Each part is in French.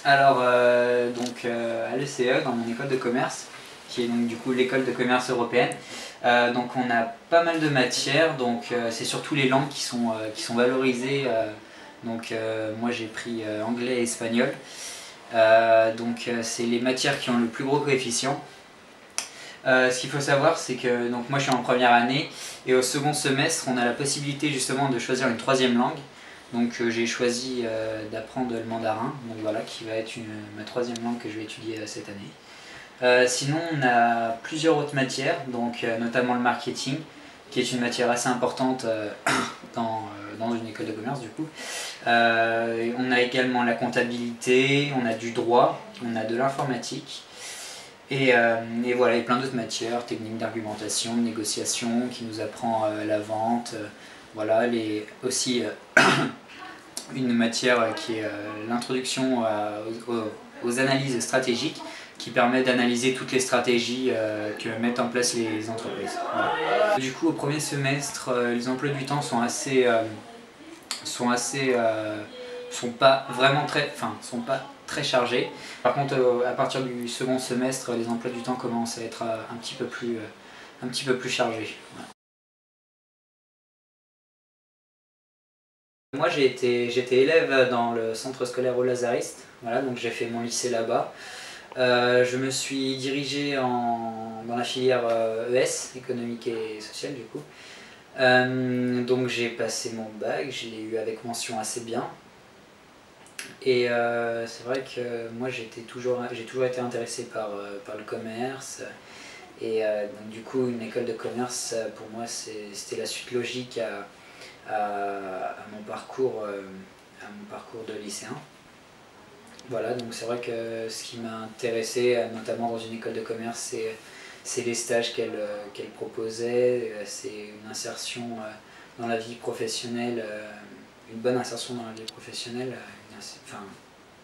Alors, à l'ECE, dans mon école de commerce, qui est donc du coup l'école de commerce européenne, donc on a pas mal de matières, donc c'est surtout les langues qui sont valorisées. Moi j'ai pris anglais et espagnol, c'est les matières qui ont le plus gros coefficient. Ce qu'il faut savoir, c'est que donc moi je suis en première année et au second semestre on a la possibilité justement de choisir une troisième langue. Donc j'ai choisi d'apprendre le mandarin, donc voilà, qui va être ma troisième langue que je vais étudier cette année. Sinon on a plusieurs autres matières, notamment le marketing, qui est une matière assez importante dans une école de commerce du coup. On a également la comptabilité, on a du droit, on a de l'informatique. Et voilà, et plein d'autres matières, techniques d'argumentation, de négociation, qui nous apprend la vente. Voilà, aussi une matière qui est l'introduction aux analyses stratégiques, qui permet d'analyser toutes les stratégies que mettent en place les entreprises. Voilà. Du coup, au premier semestre, les emplois du temps sont pas vraiment sont pas très chargés. Par contre, à partir du second semestre, les emplois du temps commencent à être un petit peu plus chargés. Voilà. Moi j'étais élève dans le centre scolaire aux Lazaristes, voilà, donc j'ai fait mon lycée là-bas. Je me suis dirigé dans la filière ES, économique et sociale du coup. Donc j'ai passé mon bac, je l'ai eu avec mention assez bien. Et c'est vrai que moi j'ai toujours été intéressé par le commerce. Et donc du coup une école de commerce pour moi c'était la suite logique à mon parcours de lycéen. Voilà, donc c'est vrai que ce qui m'a intéressé, notamment dans une école de commerce, c'est les stages qu'elle proposait, c'est une insertion dans la vie professionnelle, une bonne insertion dans la vie professionnelle.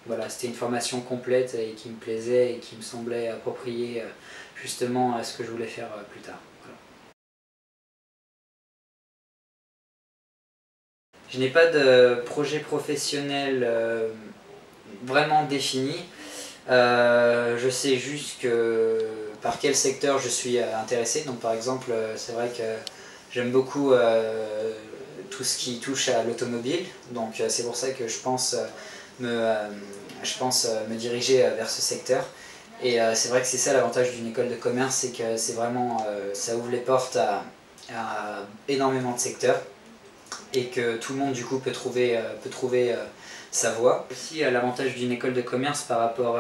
Voilà, c'était une formation complète et qui me plaisait et qui me semblait appropriée justement à ce que je voulais faire plus tard. Voilà. Je n'ai pas de projet professionnel vraiment défini. Je sais juste par quel secteur je suis intéressé. Donc par exemple, c'est vrai que j'aime beaucoup tout ce qui touche à l'automobile. Donc c'est pour ça que je pense me diriger vers ce secteur. Et c'est vrai que c'est ça l'avantage d'une école de commerce, c'est que c'est vraiment, ça ouvre les portes à énormément de secteurs et que tout le monde du coup peut trouver sa voie. Aussi l'avantage d'une école de commerce par rapport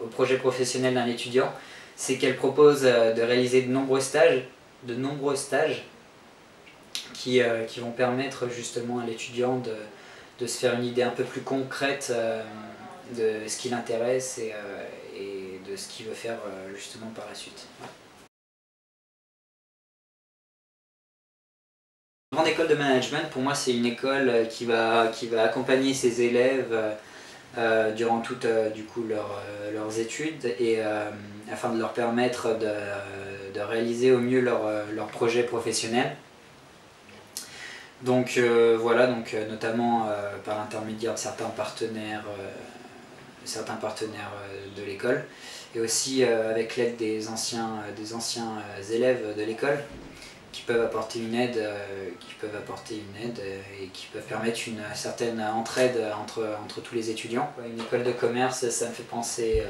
au projet professionnel d'un étudiant, c'est qu'elle propose de réaliser de nombreux stages qui vont permettre justement à l'étudiant de se faire une idée un peu plus concrète de ce qui l'intéresse et de ce qu'il veut faire justement par la suite. La grande école de management, pour moi, c'est une école qui va accompagner ses élèves durant toutes leurs études et afin de leur permettre de réaliser au mieux leur projet professionnel. Donc voilà, notamment par l'intermédiaire de certains partenaires de l'école et aussi avec l'aide des anciens élèves de l'école qui peuvent apporter une aide et qui peuvent permettre une certaine entraide entre tous les étudiants. Une école de commerce, ça me fait penser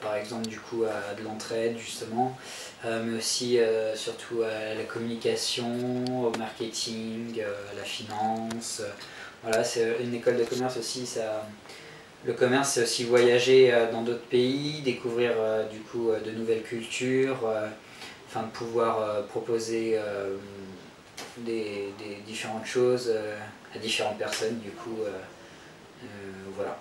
par exemple du coup à de l'entraide justement, mais aussi surtout à la communication, au marketing, à la finance. Voilà, c'est une école de commerce aussi. Le commerce, c'est aussi voyager dans d'autres pays, découvrir du coup de nouvelles cultures, afin de pouvoir proposer des différentes choses à différentes personnes du coup. Voilà.